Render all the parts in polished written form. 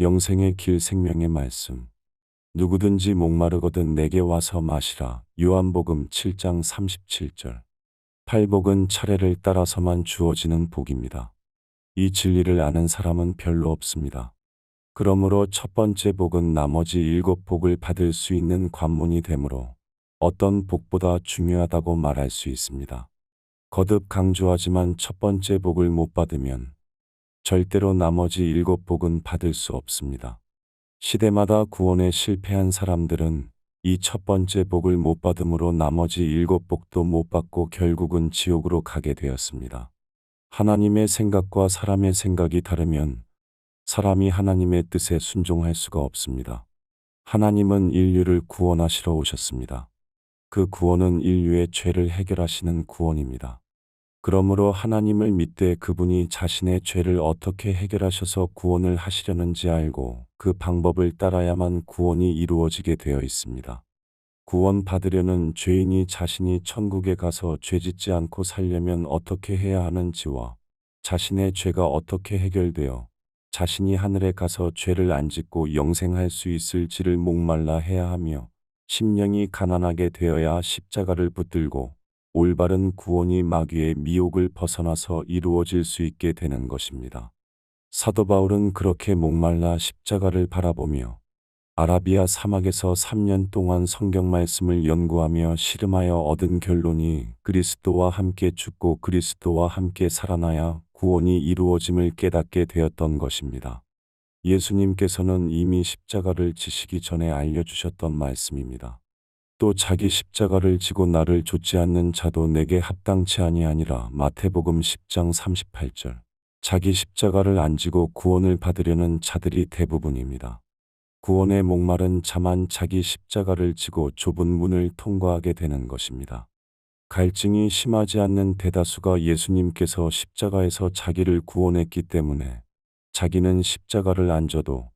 영생의 길 생명의 말씀. 누구든지 목마르거든 내게 와서 마시라. 요한복음 7장 37절. 팔복은 차례를 따라서만 주어지는 복입니다. 이 진리를 아는 사람은 별로 없습니다. 그러므로 첫 번째 복은 나머지 7복을 받을 수 있는 관문이 되므로 어떤 복보다 중요하다고 말할 수 있습니다. 거듭 강조하지만 첫 번째 복을 못 받으면 절대로 나머지 7복은 받을 수 없습니다. 시대마다 구원에 실패한 사람들은 이 첫 번째 복을 못 받음으로 나머지 7복도 못 받고 결국은 지옥으로 가게 되었습니다. 하나님의 생각과 사람의 생각이 다르면 사람이 하나님의 뜻에 순종할 수가 없습니다. 하나님은 인류를 구원하시러 오셨습니다. 그 구원은 인류의 죄를 해결하시는 구원입니다. 그러므로 하나님을 믿되 그분이 자신의 죄를 어떻게 해결하셔서 구원을 하시려는지 알고 그 방법을 따라야만 구원이 이루어지게 되어 있습니다. 구원 받으려는 죄인이 자신이 천국에 가서 죄짓지 않고 살려면 어떻게 해야 하는지와 자신의 죄가 어떻게 해결되어 자신이 하늘에 가서 죄를 안 짓고 영생할 수 있을지를 목말라 해야 하며 심령이 가난하게 되어야 십자가를 붙들고 올바른 구원이 마귀의 미혹을 벗어나서 이루어질 수 있게 되는 것입니다. 사도 바울은 그렇게 목말라 십자가를 바라보며 아라비아 사막에서 3년 동안 성경 말씀을 연구하며 씨름하여 얻은 결론이 그리스도와 함께 죽고 그리스도와 함께 살아나야 구원이 이루어짐을 깨닫게 되었던 것입니다. 예수님께서는 이미 십자가를 지시기 전에 알려주셨던 말씀입니다. 또 자기 십자가를 지고 나를 좇지 않는 자도 내게 합당치 아니하니라. 마태복음 10장 38절. 자기 십자가를 안 지고 구원을 받으려는 자들이 대부분입니다. 구원의 목마른 자만 자기 십자가를 지고 좁은 문을 통과하게 되는 것입니다. 갈증이 심하지 않는 대다수가 예수님께서 십자가에서 자기를 구원했기 때문에 자기는 십자가를 안 져도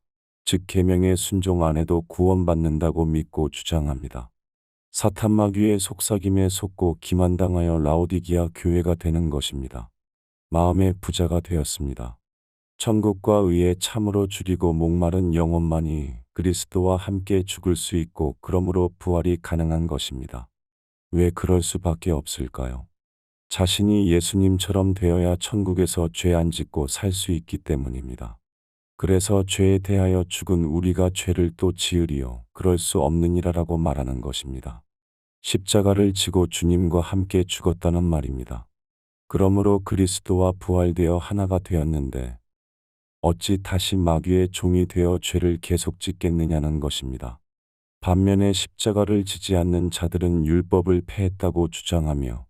즉 계명에 순종 안 해도 구원받는다고 믿고 주장합니다. 사탄 마귀의 속삭임에 속고 기만당하여 라오디기아 교회가 되는 것입니다. 마음의 부자가 되었습니다. 천국과 의에 참으로 줄이고 목마른 영혼만이 그리스도와 함께 죽을 수 있고 그러므로 부활이 가능한 것입니다. 왜 그럴 수밖에 없을까요? 자신이 예수님처럼 되어야 천국에서 죄 안 짓고 살 수 있기 때문입니다. 그래서 죄에 대하여 죽은 우리가 죄를 또 지으리요 그럴 수 없느니라라고 말하는 것입니다. 십자가를 지고 주님과 함께 죽었다는 말입니다. 그러므로 그리스도와 부활되어 하나가 되었는데 어찌 다시 마귀의 종이 되어 죄를 계속 짓겠느냐는 것입니다. 반면에 십자가를 지지 않는 자들은 율법을 폐했다고 주장하며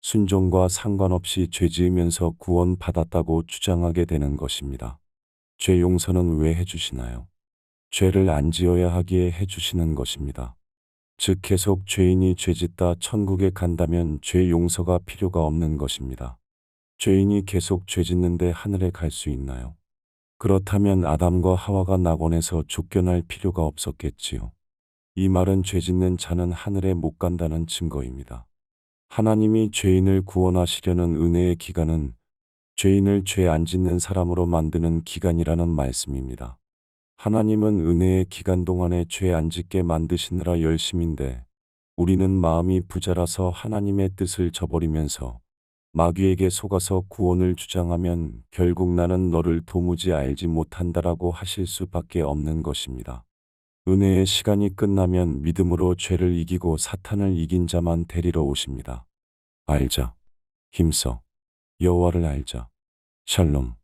순종과 상관없이 죄 지으면서 구원받았다고 주장하게 되는 것입니다. 죄 용서는 왜 해주시나요? 죄를 안 지어야 하기에 해주시는 것입니다. 즉 계속 죄인이 죄짓다 천국에 간다면 죄 용서가 필요가 없는 것입니다. 죄인이 계속 죄짓는데 하늘에 갈 수 있나요? 그렇다면 아담과 하와가 낙원에서 쫓겨날 필요가 없었겠지요. 이 말은 죄짓는 자는 하늘에 못 간다는 증거입니다. 하나님이 죄인을 구원하시려는 은혜의 기간은 죄인을 죄 안 짓는 사람으로 만드는 기간이라는 말씀입니다. 하나님은 은혜의 기간 동안에 죄 안 짓게 만드시느라 열심인데 우리는 마음이 부자라서 하나님의 뜻을 저버리면서 마귀에게 속아서 구원을 주장하면 결국 나는 너를 도무지 알지 못한다라고 하실 수밖에 없는 것입니다. 은혜의 시간이 끝나면 믿음으로 죄를 이기고 사탄을 이긴 자만 데리러 오십니다. 알자. 힘써. 여호와를 알자. 샬롬.